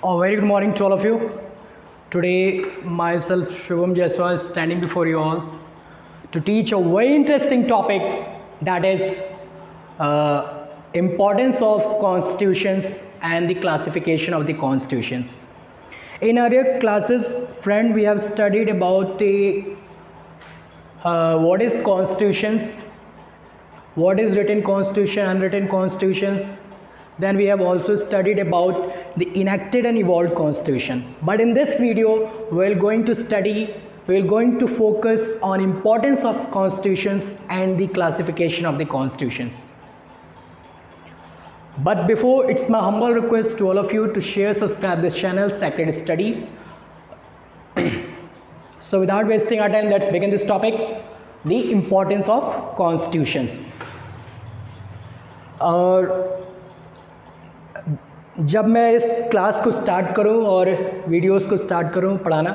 A very good morning to all of you. Today, myself Shubham Jaiswal is standing before you all to teach a very interesting topic, that is importance of constitutions and the classification of the constitutions. In earlier classes, friend, we have studied about the what is constitutions, what is written constitution, unwritten constitutions. Then we have also studied about the enacted and evolved constitution. But in this video, we're going to focus on importance of constitutions and the classification of the constitutions. But before, it's my humble request to all of you to share, subscribe this channel, Sacred Study. So without wasting our time, let's begin this topic, the importance of constitutions. और जब मैं इस class को start करूं और videos को start करूं पढ़ाना,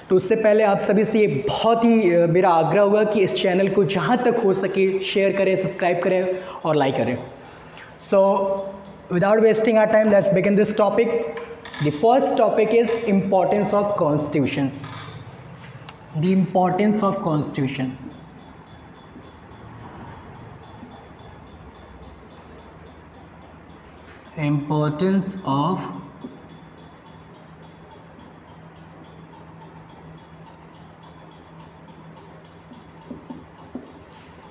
तो उससे पहले आप सभी से ये बहुत ही मेरा आग्रह होगा कि इस चैनल को जहां तक हो सके शेयर करें, सब्सक्राइब करें और लाइक करें. So without wasting our time, let's begin this topic. The first topic is importance of constitutions. The importance of constitutions. Importance of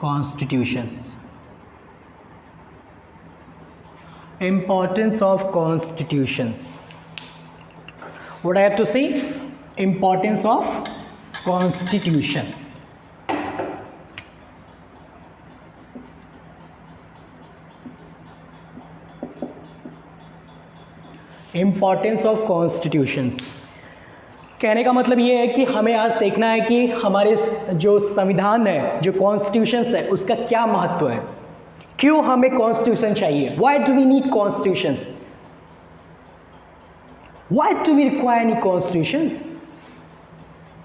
constitutions. Importance of constitutions. What I have to say? Importance of constitution. Importance of constitutions. कहने का मतलब ये है कि हमें आज देखना है कि हमारे जो संविधान है, जो कॉन्स्टिट्यूशंस है, उसका क्या महत्व है, क्यों हमें कॉन्स्टिट्यूशन चाहिए, why do we need constitutions, why do we require any constitutions,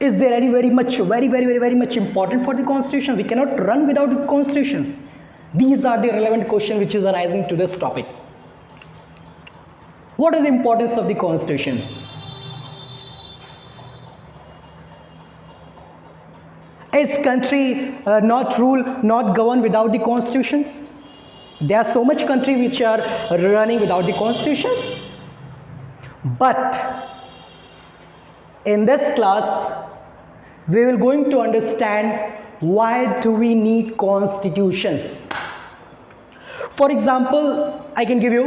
is there any very much important for the constitution. We cannot run without the constitutions. These are the relevant questions which is arising to this topic. What is the importance of the constitution? Is country not ruled, not governed without the constitutions? There are so much countries which are running without the constitutions. But in this class, we will going to understand why do we need constitutions. For example, I can give you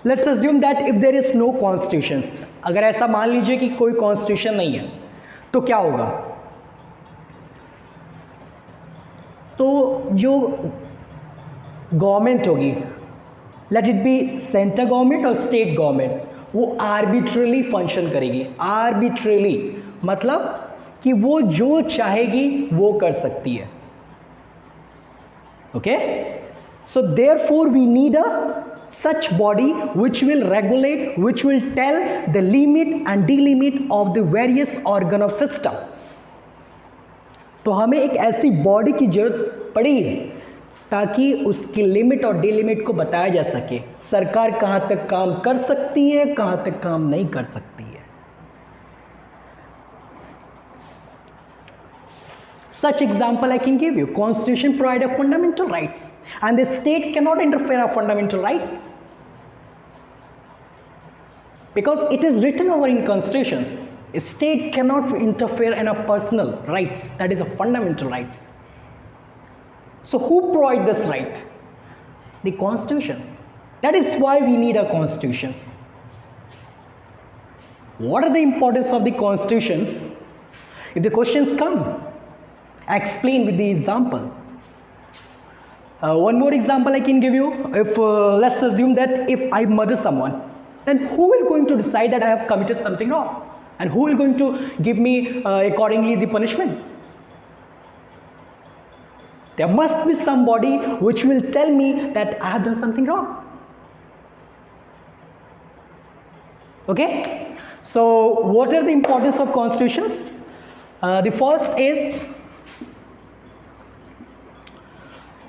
let's assume that if there is no constitutions, अगर ऐसा मान लीजिए कि कोई constitution नहीं है, तो क्या होगा? तो जो गवर्नमेंट होगी, let it be central government और स्टेट गवर्नमेंट, वो आर्बिट्रेरली फंक्शन करेगी. आर्बिट्रेरली मतलब कि वो जो चाहेगी वो कर सकती है. Okay, so therefore we need a such body which will regulate, which will tell the limit and delimit of the various organ of system. तो हमें एक ऐसी बॉडी की जरूरत पड़ी है ताकि उसकी लिमिट और डिलिमिट को बताया जा सके. सरकार कहां तक काम कर सकती है, कहां तक काम नहीं कर सकती है. Such example I can give you. Constitution provide a fundamental rights, and the state cannot interfere in fundamental rights because it is written over in constitutions. A state cannot interfere in a personal rights, that is a fundamental rights. So who provide this right? The constitutions. That is why we need a constitutions. What are the importance of the constitutions? If the questions come, explain with the example. One more example I can give you. If let's assume that if I murder someone, then who will going to decide that I have committed something wrong, and who will going to give me accordingly the punishment? There must be somebody which will tell me that I have done something wrong. Okay, so what are the importance of constitutions? The first is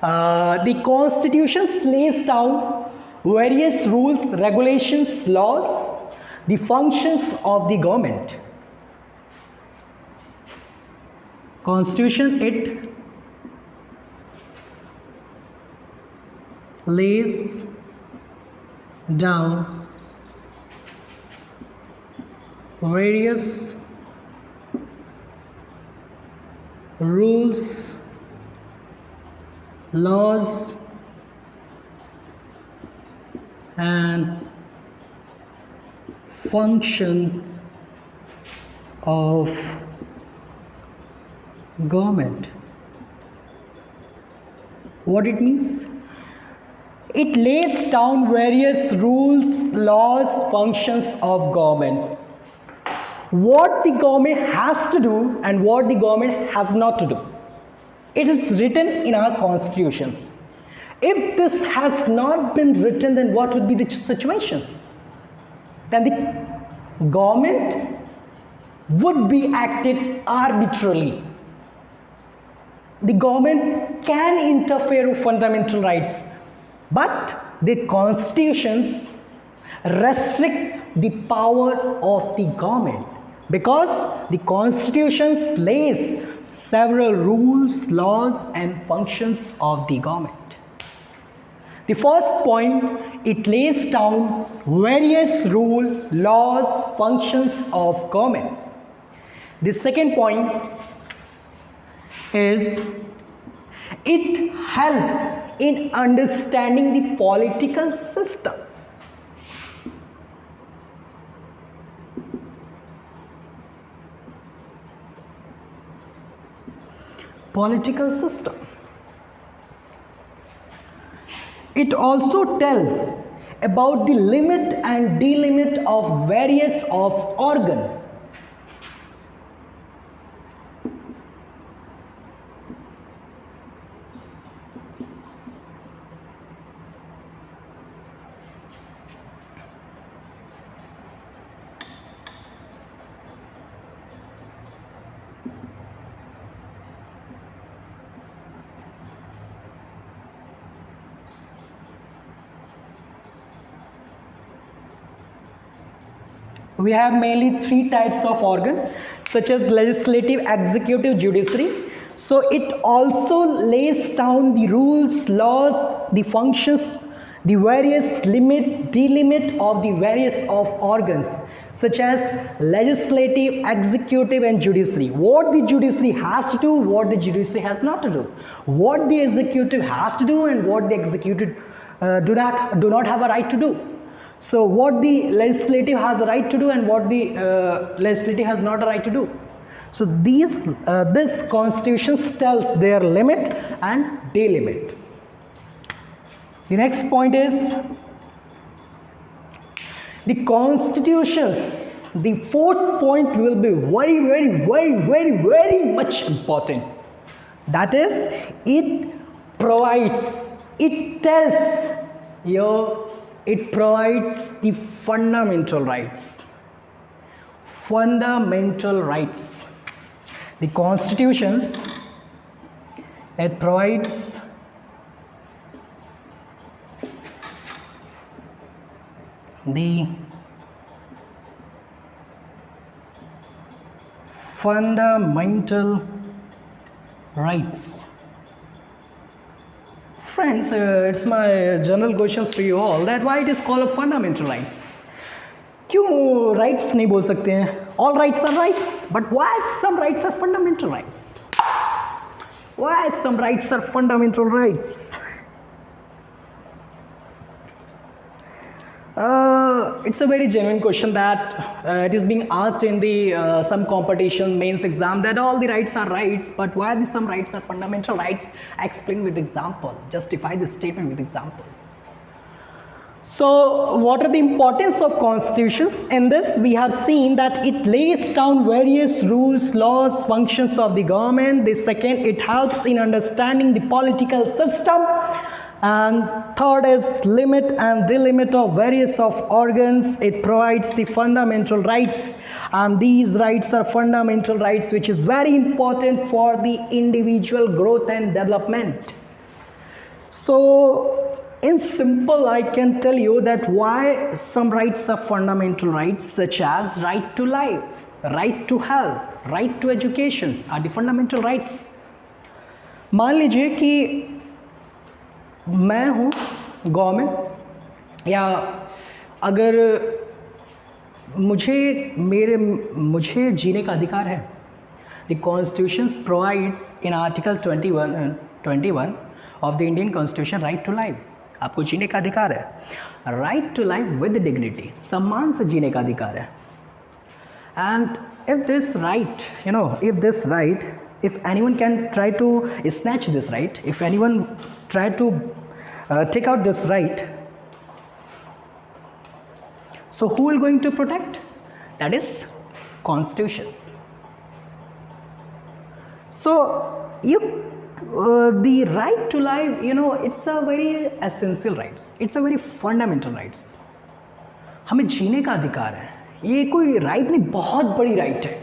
the constitution lays down various rules, regulations, laws, the functions of the government. Constitution, it lays down various rules, laws, and function of government. What it means? It lays down various rules, laws, functions of government. What the government has to do and what the government has not to do. It is written in our constitutions. If this has not been written, then what would be the situations? Then the government would be acted arbitrarily. The government can interfere with fundamental rights, but the constitutions restrict the power of the government, because the constitutions lays several rules, laws, and functions of the government. The first point, it lays down various rules, laws, functions of government. The second point is it helps in understanding the political system. Political system. It also tells about the limit and delimit of various of organ. We have mainly three types of organ, such as legislative, executive, judiciary. So it also lays down the rules, laws, the functions, the various limit, delimit of the various of organs, such as legislative, executive, and judiciary. What the judiciary has to do, what the judiciary has not to do. What the executive has to do and what the executive do not have a right to do. So what the legislative has a right to do and what the legislative has not a right to do. So this constitution tells their limit and delimit. The next point is the constitutions. The fourth point will be very much important. That is, it provides, it tells your, it provides the fundamental rights. Fundamental rights. The constitutions, it provides the fundamental rights. Friends, it's my general questions to you all, that why it is called a fundamental rights. क्यों rights नहीं बोल सकते हैं? All rights are rights, but why some rights are fundamental rights? Why some rights are fundamental rights? It's a very genuine question that it is being asked in the some competition mains exam, that all the rights are rights, but why some rights are fundamental rights? Explain with example, justify the statement with example. So what are the importance of constitutions? In this we have seen that it lays down various rules, laws, functions of the government. The second, it helps in understanding the political system. And third is limit and delimit of various of organs. It provides the fundamental rights, and these rights are fundamental rights which is very important for the individual growth and development. So In simple, I can tell you that why some rights are fundamental rights, such as right to life, right to health, right to education are the fundamental rights. मान लीजिए कि मैं हूँ government, या अगर मुझे जीने का अधिकार है. The constitution provides in article 21 of the Indian constitution right to life. आपको जीने का अधिकार है. Right to life with dignity, सम्मान से जीने का अधिकार है. And if this right, if anyone can try to snatch this right, if anyone try to take out this right, so who will going to protect? That is constitutions. So the right to life, it's a very essential rights, it's a very fundamental rights. हमें जीने का अधिकार है. ये कोई right नहीं, बहुत बड़ी राइट है.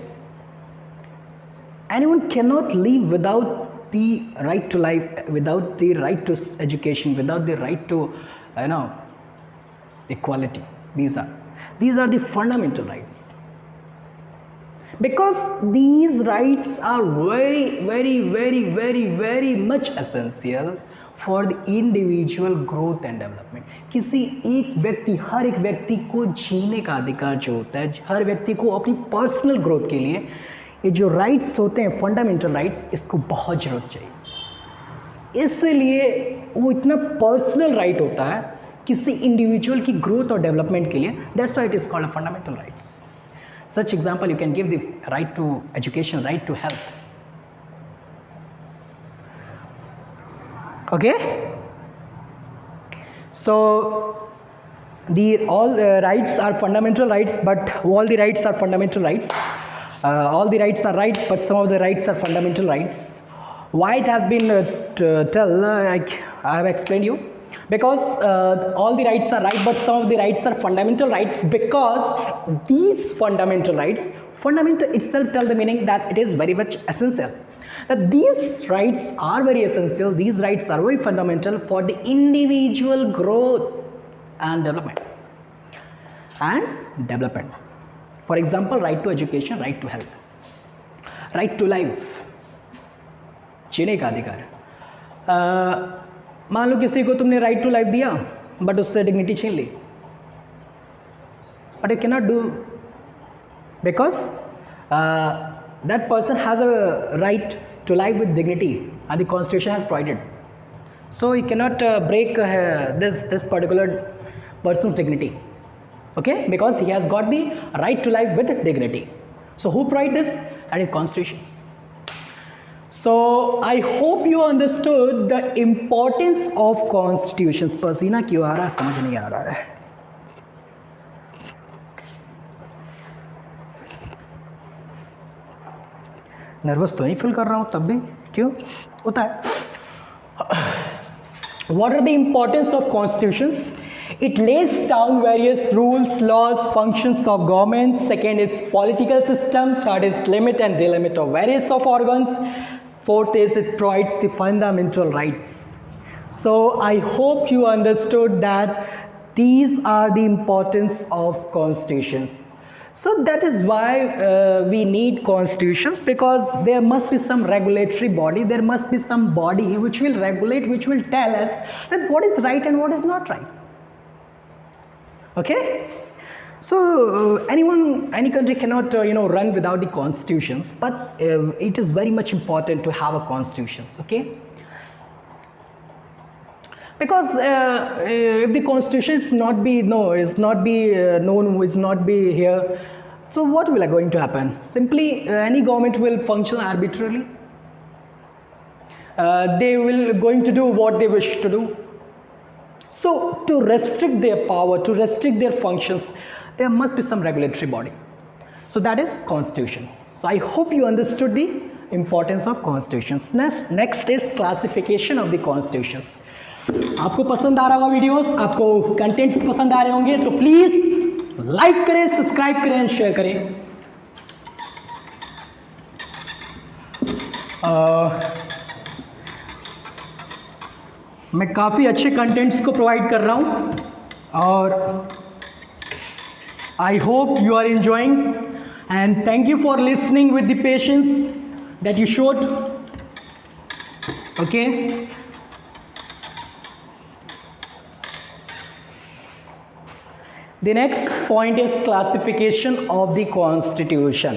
Anyone cannot live without the right to life, without the right to education, without the right to equality. These are the fundamental rights, because these rights are very very very very very much essential for the individual growth and development. किसी हर एक व्यक्ति को जीने का अधिकार जो होता है, हर व्यक्ति को अपनी पर्सनल ग्रोथ के लिए ये जो राइट्स होते हैं, फंडामेंटल राइट्स, इसको बहुत ज़रूरत चाहिए. इसलिए वो इतना पर्सनल राइट होता है किसी इंडिविजुअल की ग्रोथ और डेवलपमेंट के लिए. That's why it is called a fundamental rights. Such example you can give the right to education, right to health. Okay, so all rights are fundamental rights, but all the rights are fundamental rights. All the rights are right, but some of the rights are fundamental rights. Why it has been like I have explained you, because all the rights are right, but some of the rights are fundamental rights, because these fundamental rights, fundamental itself tell the meaning that it is very much essential, that these rights are very essential, these rights are very fundamental for the individual growth and development. For example, right to education, right to health, right to life, जीने का अधिकार. मान लो किसी को तुमने right to life दिया, but उससे dignity छीन ली. But you cannot do, because that person has a right to life with dignity and the constitution has provided. So you cannot break this particular person's dignity. Okay, because he has got the right to life with dignity. So who provide this? That is constitutions. So I hope you understood the importance of constitutions. पसीना क्यों आ रहा है, समझ नहीं आ रहा है. Nervous तो नहीं फील कर रहा हूँ, तब भी क्यों होता है. What are the importance of constitutions? It lays down various rules, laws, functions of government. Second is political system. Third is limit and delimit of various of organs. Fourth is it provides the fundamental rights. So I hope you understood that these are the importance of constitutions. So that is why we need constitutions, because there must be some regulatory body, there must be some body which will regulate, which will tell us that what is right and what is not right. Okay, so any country cannot run without the constitutions, but it is very much important to have a constitutions. Okay, because if the constitution is not be known, is not be here, so what will going to happen? Simply any government will function arbitrarily. They will going to do what they wish to do. So to restrict their power, to restrict their functions, there must be some regulatory body. So that is constitutions. So I hope you understood the importance of constitutions. Next is classification of the constitutions. आपको पसंद आ रहा होगा videos, आपको contents पसंद आ रहे होंगे, तो please like करें, सब्सक्राइब करें एंड शेयर करें. मैं काफ़ी अच्छे कंटेंट्स को प्रोवाइड कर रहा हूँ और I hope you are enjoying and thank you for listening with the patience that you showed. Okay. The next point is classification of the constitution.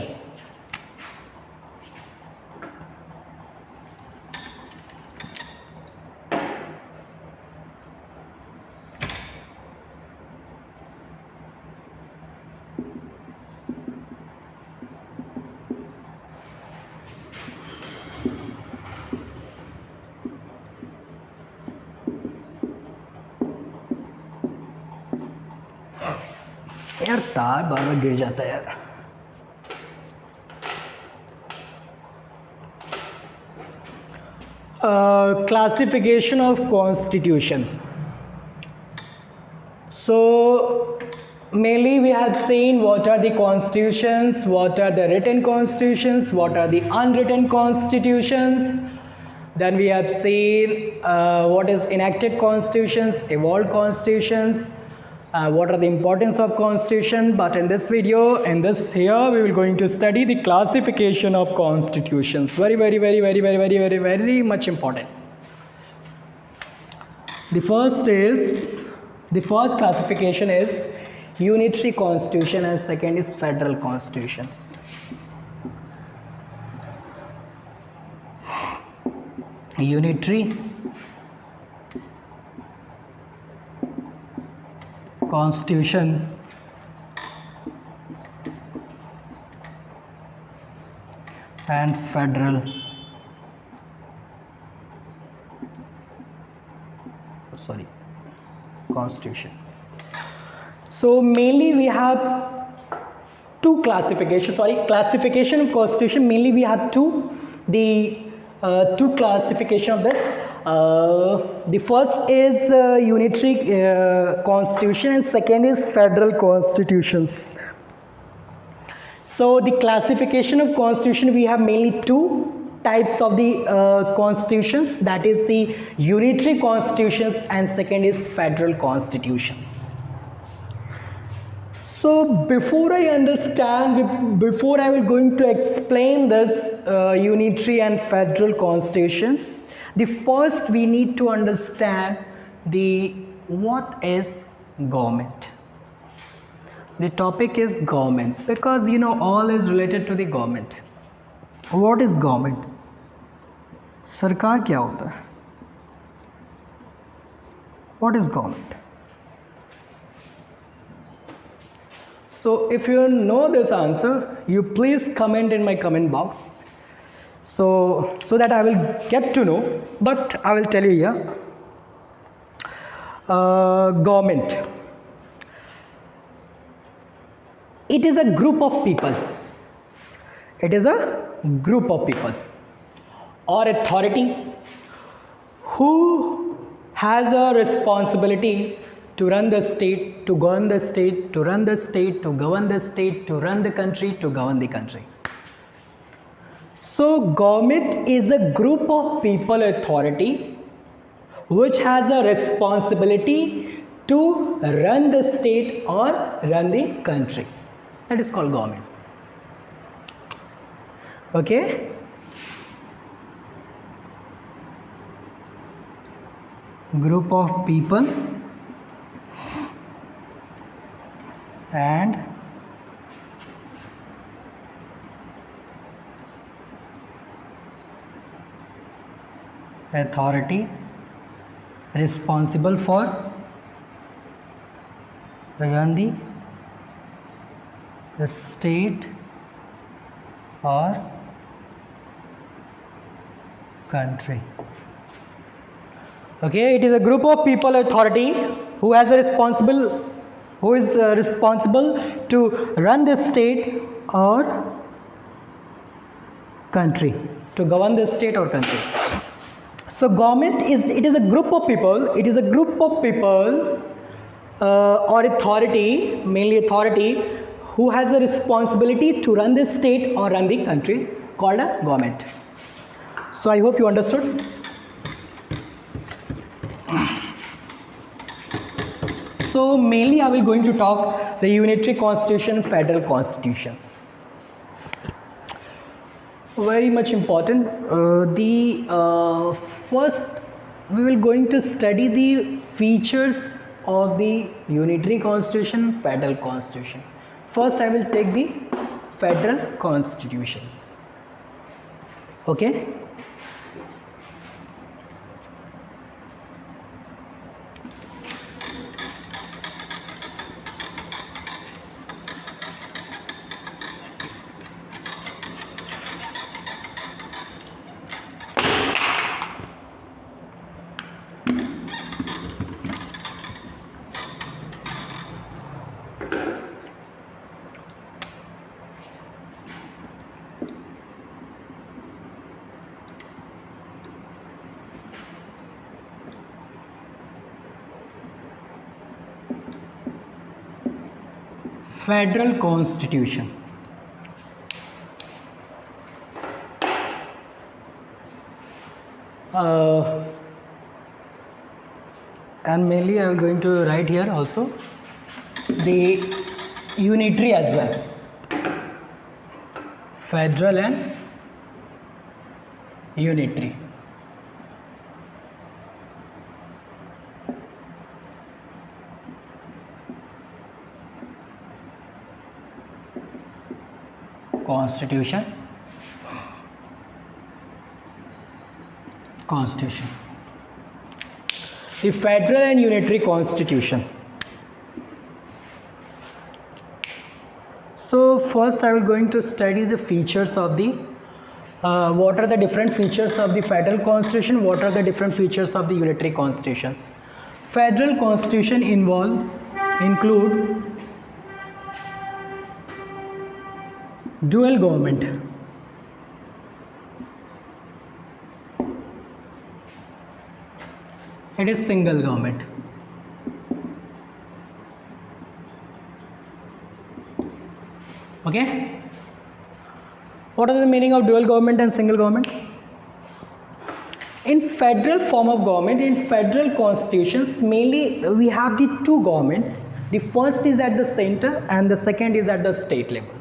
यार तार बार बार गिर जाता है यार. Classification of constitution. So mainly we have seen what are the constitutions, what are the written constitutions, what are the unwritten constitutions. Then we have seen what is enacted constitutions, evolved constitutions. What are the importance of constitution, but in this video, in this here, we will going to study the classification of constitutions. Very much important. The first classification is unitary constitution and second is federal constitutions. Unitary constitution and federal constitution. So mainly we have two classifications. Classification of constitution, mainly we have two classification of this. The first is unitary constitution and second is federal constitutions. So the classification of constitution, we have mainly two types of the constitutions, that is the unitary constitutions and second is federal constitutions. So before I will going to explain this unitary and federal constitutions, the first we need to understand what is government. The topic is government because you know all is related to the government. What is government? सरकार क्या होता है? What is government? So if you know this answer, you please comment in my comment box. So that I will get to know, but I will tell you here. Government. It is a group of people. It is a group of people or authority who has a responsibility to run the state, to govern the state, to run the state, to govern the state, to run the country, to govern the country. So government is a group of people, authority which has a responsibility to run the state or run the country. That is called government. Okay. Group of people and authority responsible for run the state or country. Okay, it is a group of people, authority who is responsible to run the state or country, to govern the state or country. So government is a group of people. It is a group of people or authority, mainly authority, who has a responsibility to run the state or run the country, called a government. So I hope you understood. So mainly I will going to talk the unitary constitution, federal constitutions. Very much important. First we will going to study the features of the unitary constitution, federal constitution. First I will take the federal constitutions. Okay. Federal constitution. And mainly I am going to write here also the unitary as well. Federal and unitary. Constitution. The federal and unitary constitution. So first I will going to study the features of the what are the different features of the federal constitution, what are the different features of the unitary constitutions. Federal constitution include dual government. It is single government. Okay. What are the meaning of dual government and single government? In federal form of government, in federal constitutions, mainly we have the two governments. The first is at the center and the second is at the state level.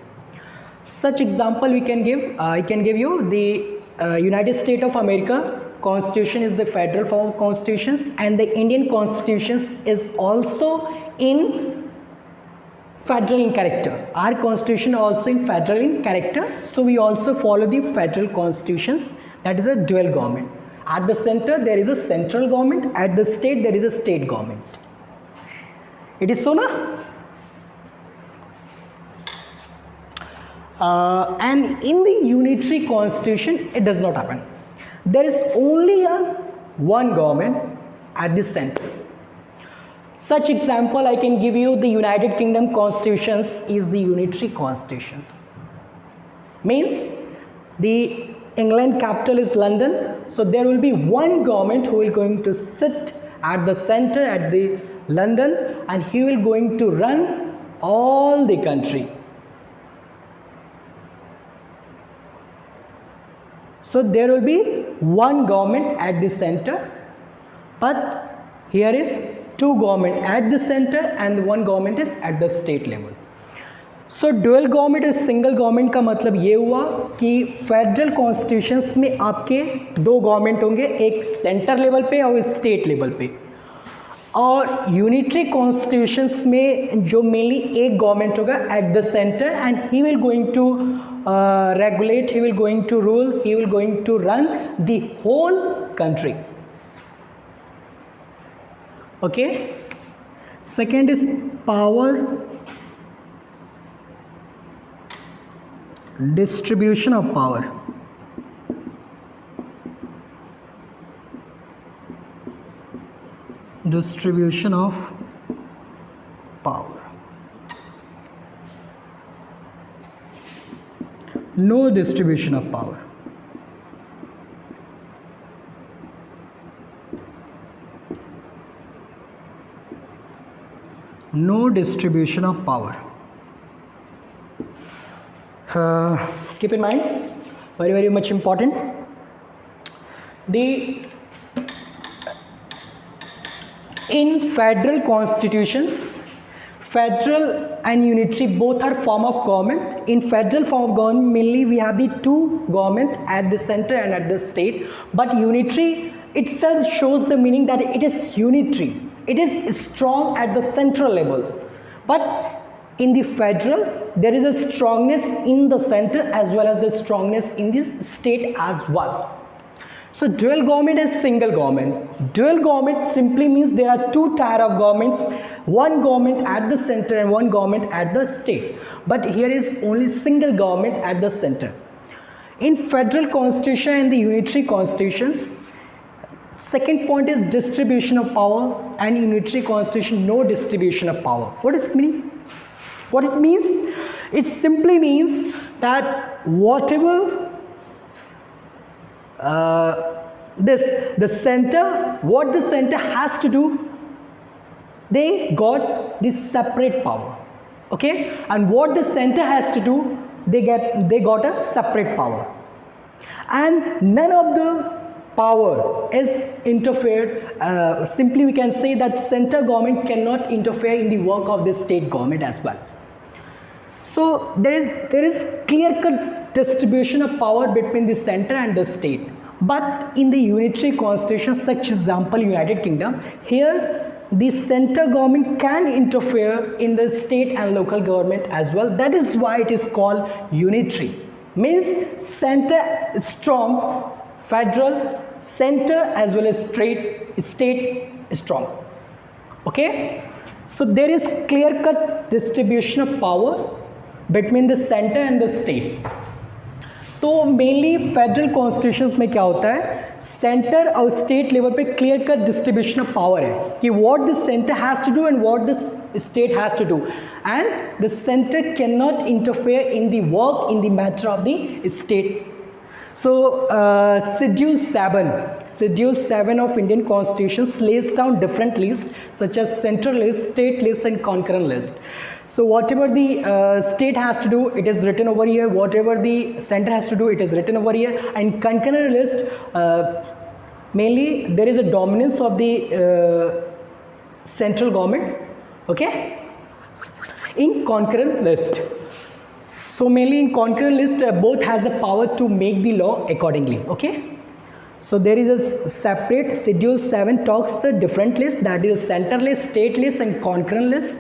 Such example we can give, I can give you the United States of America constitution is the federal form of constitutions, and the Indian constitutions is also in federal in character. Our constitution also in federal in character, so we also follow the federal constitutions, that is a dual government. At the center there is a central government, at the state there is a state government. It is so, na? And in the unitary constitution it does not happen. There is only one government at the center. Such example I can give you, the United Kingdom constitutions is the unitary constitutions. Means the England capital is London, so there will be one government who will going to sit at the center at the London, and he will going to run all the country. So there will be one government at the center, but here is two government at the center and one government is at the state level. So dual government is single government का मतलब ये हुआ कि federal constitutions में आपके दो government होंगे, एक सेंटर लेवल पे और स्टेट लेवल पे, और यूनिटरी कॉन्स्टिट्यूशंस में जो मेनली एक गवर्नमेंट होगा at the centre and he will going to regulate, he will going to rule, he will going to run the whole country. Okay. Second is power distribution of power. Distribution of power. No distribution of power. No distribution of power. Keep in mind, very much important. The In federal constitutions, federal and unitary both are form of government. In federal form of government, mainly we have the two government at the center and at the state, but unitary itself shows the meaning that it is unitary. It is strong at the central level, but in the federal there is a strongness in the center as well as the strongness in the state as well. So dual government is single government. Dual government simply means there are two tier of governments, one government at the center and one government at the state. But here is only single government at the center. In federal constitution and the unitary constitutions, second point is distribution of power, and unitary constitution no distribution of power. What does it mean? What it means? It simply means that whatever the center has to do, they got this separate power, okay, and what the center has to do, they got a separate power, and none of the power is interfered. Simply we can say that center government cannot interfere in the work of the state government as well. So there is clear-cut distribution of power between the center and the state. But in the unitary constitution, such example United Kingdom, here the center government can interfere in the state and local government as well. That is why it is called unitary. Means center is strong, federal, center as well as state is strong. Okay? So there is clear-cut distribution of power between the center and the state. तो mainly federal constitutions में क्या होता है, centre और state level पे clear cut distribution of power है कि what the centre has to do and what the state has to do, and the centre can not interfere in the work in the matter of the state. So Schedule 7 of Indian Constitution lays down different lists such as central list, state list and concurrent list. So whatever the state has to do, it is written over here. Whatever the center has to do, it is written over here. And concurrent list, mainly there is a dominance of the central government, okay, in concurrent list. So mainly in concurrent list, both has the power to make the law accordingly, okay. So there is a separate Schedule 7 talks the different list, that is center list, state list and concurrent list,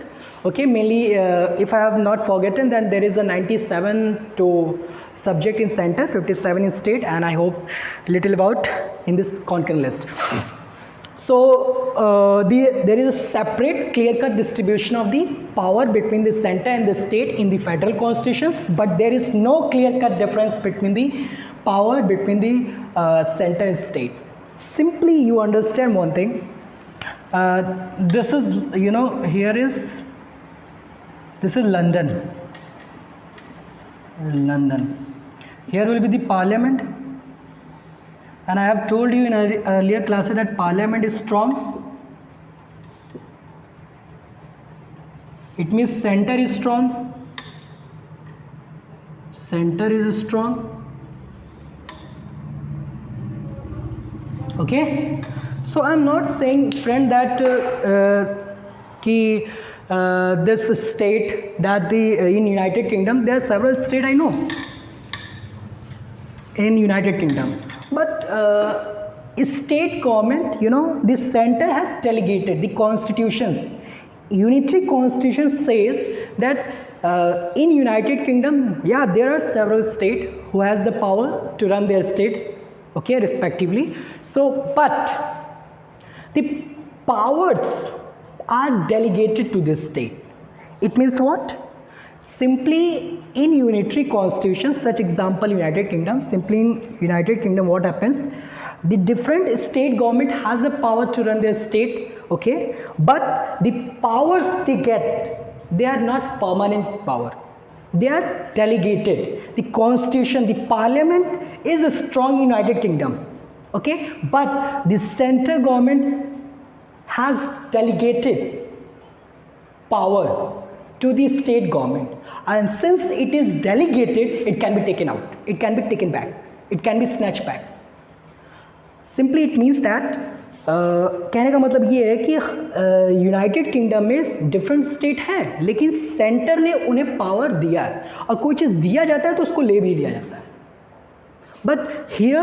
okay. Mainly if I have not forgotten, then there is a 97 to subject in center, 57 in state, and I hope little about in this concurrent list. So there is a separate clear-cut distribution of the power between the center and the state in the federal constitution, but there is no clear-cut difference between the power between the center and state. Simply you understand one thing, this is, you know, this is London, here will be the parliament. And I have told you in earlier classes that parliament is strong. It means center is strong. Center is strong. Okay. So I am not saying, friend, that this state, that in United Kingdom there are several states I know in United Kingdom. But state government, you know, the center has delegated the constitutions. Unitary constitution says that in United Kingdom, yeah, there are several states who has the power to run their state, okay, respectively. So, but the powers are delegated to this state. It means what? Simply in unitary constitution, such example United Kingdom, simply in United Kingdom what happens, the different state government has the power to run their state, okay, but the powers they get, they are not permanent power, they are delegated. The constitution, the parliament is strong in United Kingdom, okay, but the center government has delegated power to the state government, and since it is delegated, it can be taken out, it can be taken back, it can be snatched back. Simply it means that कहने का मतलब ये है कि United kingdom में different state हैं, लेकिन centre ने उन्हें पावर दिया है, और कोई चीज़ दिया जाता है तो उसको ले भी लिया जाता है. But here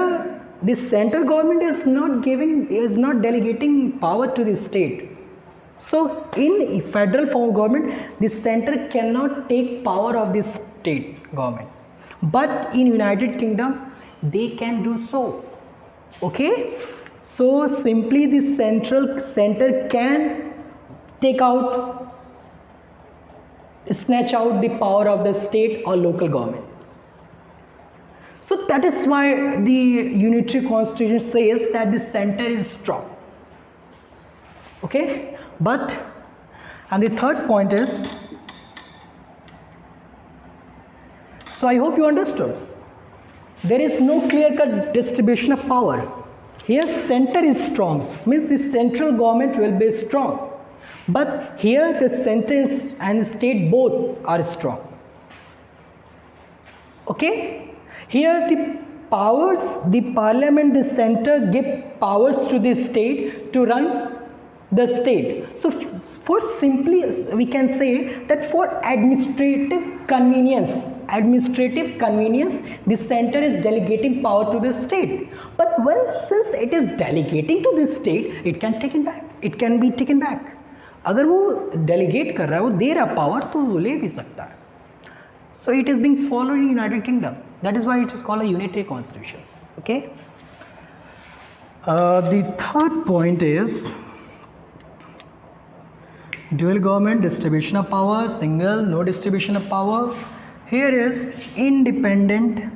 the central government is not delegating power to the state. So in federal form of government, the center cannot take power of the state government, but in United Kingdom they can do so. Okay, so simply the center can snatch out the power of the state or local government. So that is why the unitary constitution says that the center is strong. Okay, but and the third point is, so I hope you understood, there is no clear cut distribution of power. Here center is strong, means the central government will be strong, but here the center and state both are strong. Okay, here the powers, the parliament, the center give powers to the state to run the state. So for simply we can say that for administrative convenience, the center is delegating power to the state. But well, since it is delegating to the state, it can be taken back. अगर वो delegate कर रहा है, वो दे रहा power, तो वो ले भी सकता है. So it is being followed in United Kingdom. That is why it is called a unitary constitution. Okay. The third point is dual government, distribution of power, single, no distribution of power. Here is independent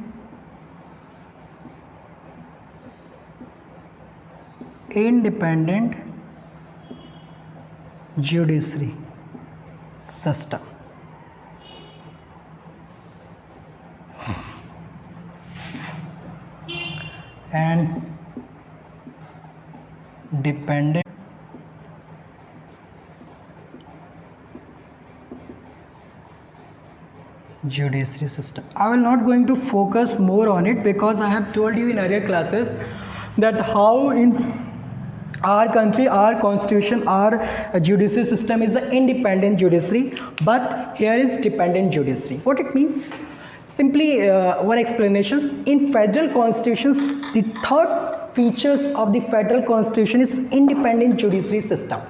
judiciary system. And dependent judiciary system. I will not going to focus more on it because I have told you in earlier classes that how in our country, our constitution, our judiciary system is the independent judiciary, but here is dependent judiciary. What it means? Simply one explanation. In federal constitutions, the third features of the federal constitution is independent judiciary system.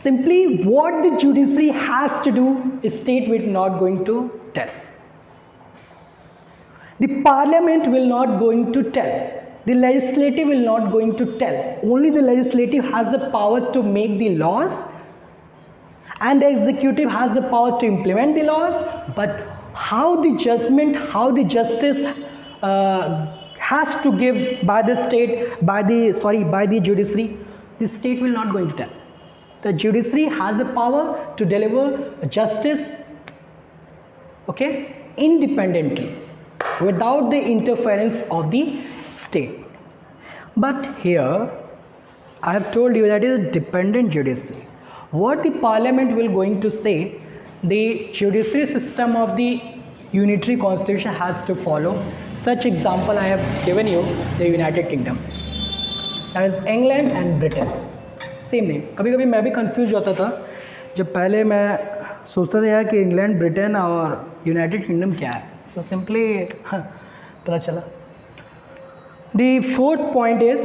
Simply what the judiciary has to do, the state will not going to tell. The parliament will not going to tell. The legislative will not going to tell. Only the legislative has the power to make the laws, and the executive has the power to implement the laws. But how the judgment, how the justice has to give by the state, by the judiciary, the state will not going to tell. The judiciary has the power to deliver justice, okay, independently, without the interference of the state. But here I have told you that is a dependent judiciary. What the parliament will going to say, the judiciary system of the unitary constitution has to follow. Such example I have given you, the United Kingdom, that is England and Britain. Same name. कभी कभी मैं भी confuse होता था जब पहले मैं सोचता था यार कि इंग्लैंड, ब्रिटेन और यूनाइटेड किंगडम क्या है, तो सिंपली पता चला. The fourth point is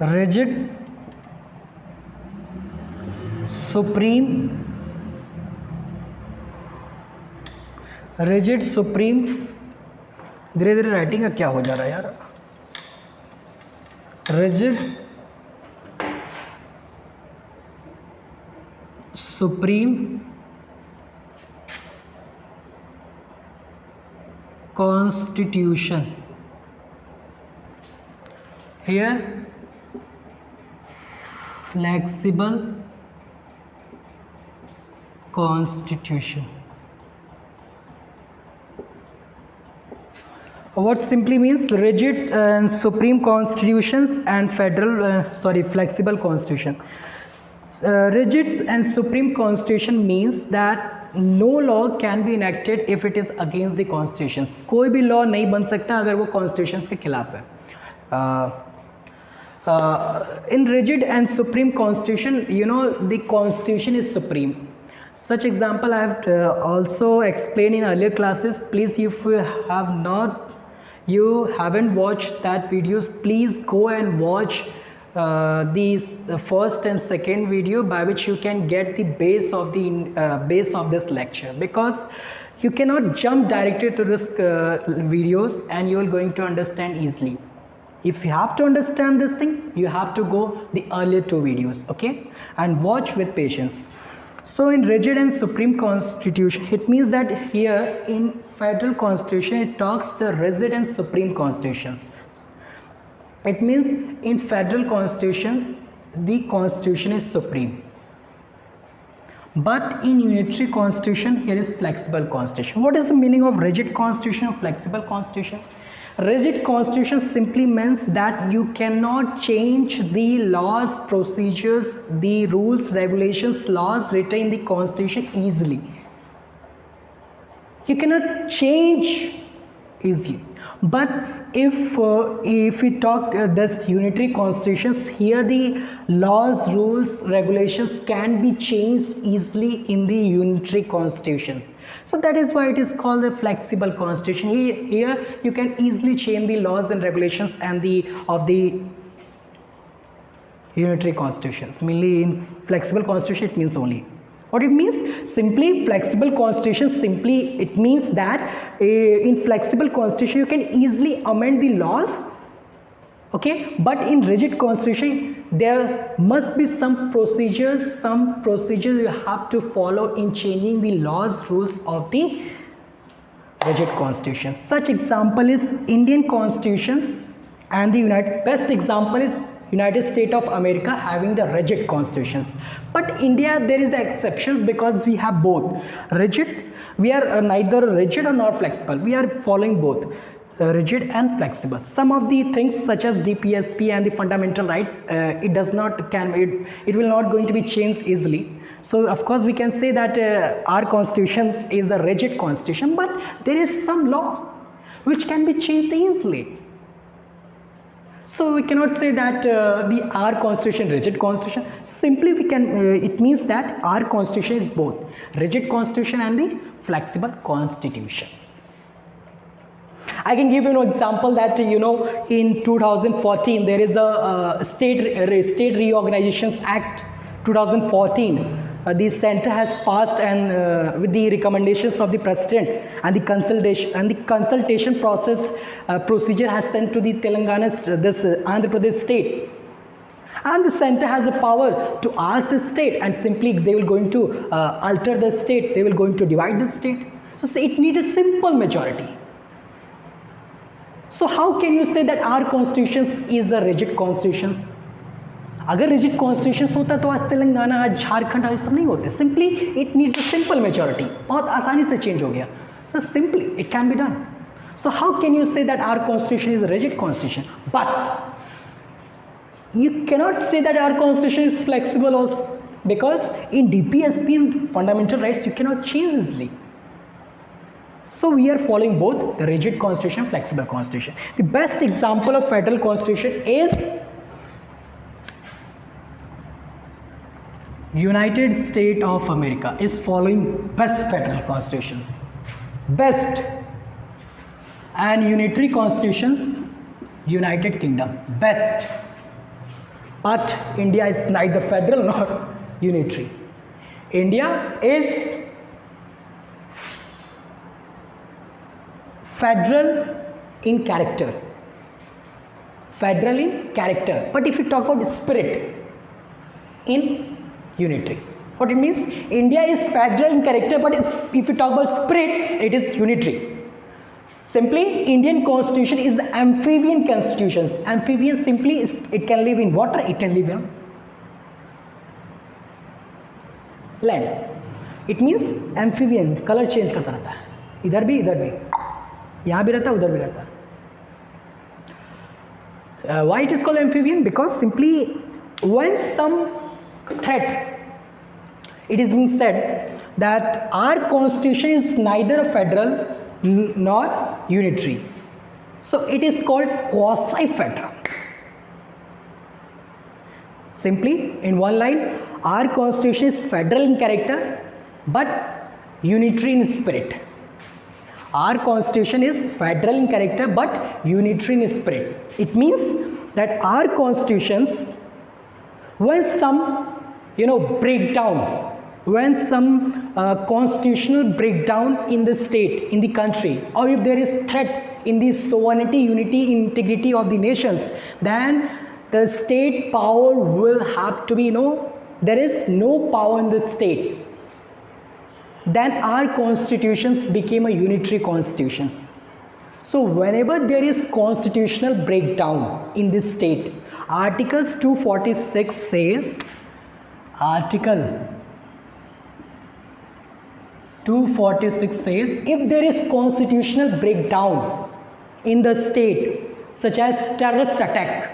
rigid supreme. धीरे धीरे राइटिंग का क्या हो जा रहा है यार. rigid supreme constitution. Here flexible constitution. What simply means rigid and supreme constitutions and flexible constitution. Rigid and supreme constitution means that no law can be enacted if it is against the constitution. कोई भी law नहीं बन सकता अगर वो constitution के खिलाफ है. In rigid and supreme constitution, you know, the constitution is supreme. Such example I have also explained in earlier classes. Please, if you haven't watched that videos, please go and watch these first and second video, by which you can get the base of this lecture, because you cannot jump directly to this videos and you are going to understand easily. If you have to understand this thing, you have to go the earlier two videos, okay, and watch with patience. So in rigid and supreme constitution, it means that here in federal constitution it talks the rigid and supreme constitutions. It means in federal constitutions the constitution is supreme, but in unitary constitution here is flexible constitution. What is the meaning of rigid constitution or flexible constitution? Rigid constitution simply means that you cannot change the laws, procedures, the rules, regulations, laws written in the constitution easily. You cannot change easily. But if we talk this unitary constitutions, here the laws, rules, regulations can be changed easily in the unitary constitutions. So that is why it is called a flexible constitution. Here you can easily change the laws and regulations and of the unitary constitutions. Mainly in flexible constitution it means only. What it means? Simply flexible constitution, simply it means that in flexible constitution you can easily amend the laws, okay, but in rigid constitution there must be some procedures you have to follow in changing the laws, rules of the rigid constitution. Such example is Indian constitutions, and the best example is United States of America having the rigid constitutions. But India, there is the exceptions, because we have both rigid. We are neither rigid or not flexible. We are following both rigid and flexible. Some of the things such as DPSP and the fundamental rights, it will not going to be changed easily. So of course we can say that our constitution is a rigid constitution, but there is some law which can be changed easily. So we cannot say that our constitution rigid constitution. Simply we can it means that our constitution is both rigid constitution and the flexible constitutions. I can give you an example that in 2014 there is a state reorganizations act 2014. The center has passed, and with the recommendations of the president and the consultation procedure has sent to the Andhra Pradesh state, and the center has the power to ask the state, and simply they will going to alter the state, they will going to divide the state. So it needs a simple majority. So how can you say that our constitution is a rigid constitution? अगर rigid constitution होता तो आज तेलंगाना, आज झारखंड, आज सब नहीं होते. Simply it needs a simple majority. बहुत आसानी से चेंज हो गया. So simply it can be done. So how can you say that our constitution is a rigid constitution? But you cannot say that our constitution is flexible also, because in DPSP and fundamental rights you cannot change easily. So we are following both the rigid constitution, flexible constitution. The best example of federal constitution is United States of America is following best federal constitutions, best, and unitary constitutions, United Kingdom, best. But India is neither federal nor unitary. India is federal in character, but if you talk about spirit, in unitary. What it means? India is federal in character, but if you talk about spirit, it is unitary. Simply, Indian constitution is amphibian constitution. Amphibian simply is, it can live in water, it can live in land. It means amphibian, color change करता रहता है, इधर भी यहाँ भी रहता है, उधर भी रहता है. Why it is called amphibian? Because simply when some threat it is being said that our constitution is neither a federal nor unitary. So it is called quasi-federal. Simply, in one line, our constitution is federal in character but unitary in spirit. Our constitution is federal in character but unitary in spirit. It means that our constitutions, when some breakdown, when some constitutional breakdown in the state, in the country, or if there is threat in the sovereignty, unity, integrity of the nations, then the state power will have to be, there is no power in the state. Then our constitutions became a unitary constitutions. So whenever there is constitutional breakdown in this state, Articles 246 says, Article 246 says, if there is constitutional breakdown in the state, such as terrorist attack,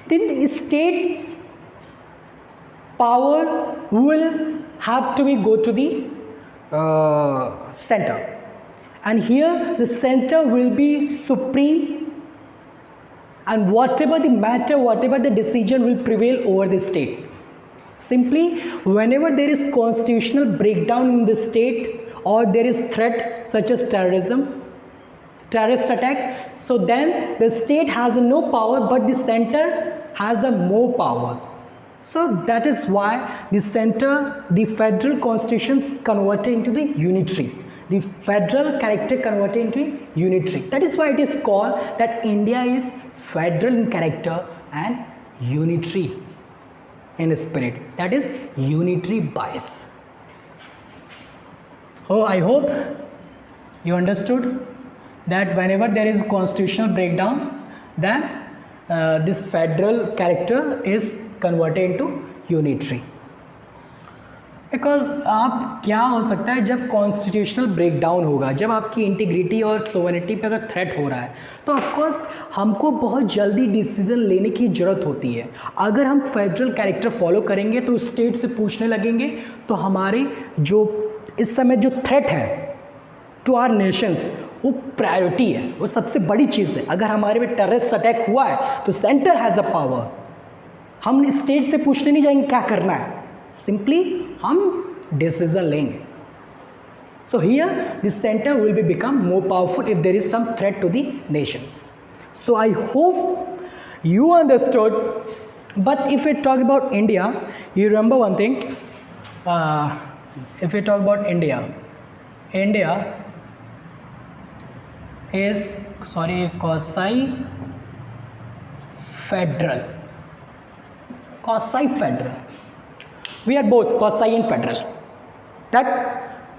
then state power will have to go to the center, and here the center will be supreme, and whatever the matter, whatever the decision will prevail over the state. Simply, whenever there is constitutional breakdown in the state, or there is threat such as terrorism, terrorist attack, so then the state has no power but the center has a more power. So that is why the center, the federal constitution converted into the unitary, the federal character converted into unitary. That is why it is called that India is federal in character and unitary in spirit, that is unitary bias. Oh, I hope you understood that whenever there is constitutional breakdown, then this federal character is converted into unitary. Because आप क्या हो सकता है जब constitutional breakdown होगा, जब आपकी integrity और सोवरेनिटी पे अगर थ्रेट हो रहा है, तो ऑफकोर्स हमको बहुत जल्दी डिसीजन लेने की ज़रूरत होती है. अगर हम फेडरल कैरेक्टर फॉलो करेंगे तो स्टेट से पूछने लगेंगे, तो हमारे जो इस समय जो थ्रेट है टू आवर नेशंस, वो प्रायोरिटी है, वो सबसे बड़ी चीज़ है. अगर हमारे में टेररिस्ट अटैक हुआ है तो सेंटर हैज़ अ पावर. हम स्टेट से पूछने नहीं जाएंगे क्या करना है, सिंपली हम डिसीजन लेंगे. So here the centre will be become more powerful if there is some threat to the nations. So I hope you understood. But if you talk about India, you remember one thing. If you talk about India, India is quasi-federal. Quasi-federal. We are both quasi and federal. That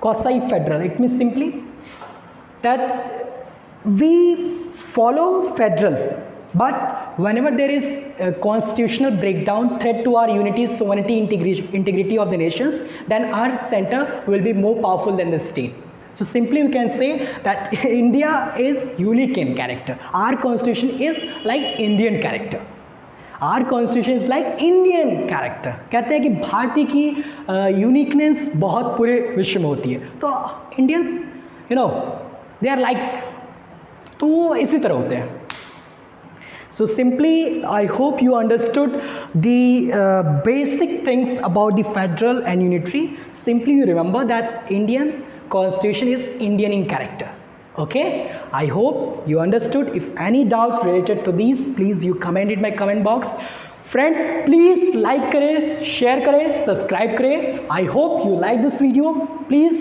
quasi-federal, it means simply that we follow federal, but whenever there is a constitutional breakdown, threat to our unity, sovereignty, integrity of the nations, then our center will be more powerful than the state. So simply we can say that India is unique in character. Our constitution is like Indian character. Our constitution is like Indian character. कहते हैं कि भारतीय की uniqueness बहुत पूरे विश्व में होती है, तो इंडियंस दे आर लाइक, तो वो इसी तरह होते हैं. So simply I hope you understood the basic things about the federal and unitary. Simply you remember that Indian Constitution is Indian in character. Okay, I hope you understood. If any doubt related to these, please you comment in my comment box. Friends, please like करें, share करें, subscribe करें. I hope you like this video. Please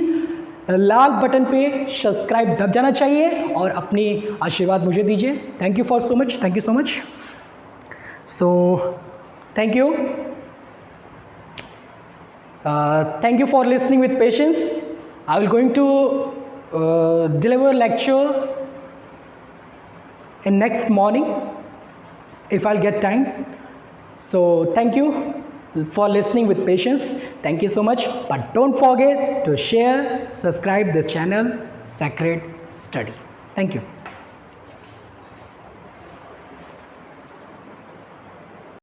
Lal button पे subscribe दब जाना चाहिए और अपनी आशीर्वाद मुझे दीजिए. Thank you for so much. Thank you so much. So thank you. Thank you for listening with patience. I will going to deliver lecture in next morning if I'll get time. So thank you for listening with patience. Thank you so much. But don't forget to share, subscribe this channel, Sacred Study. Thank you.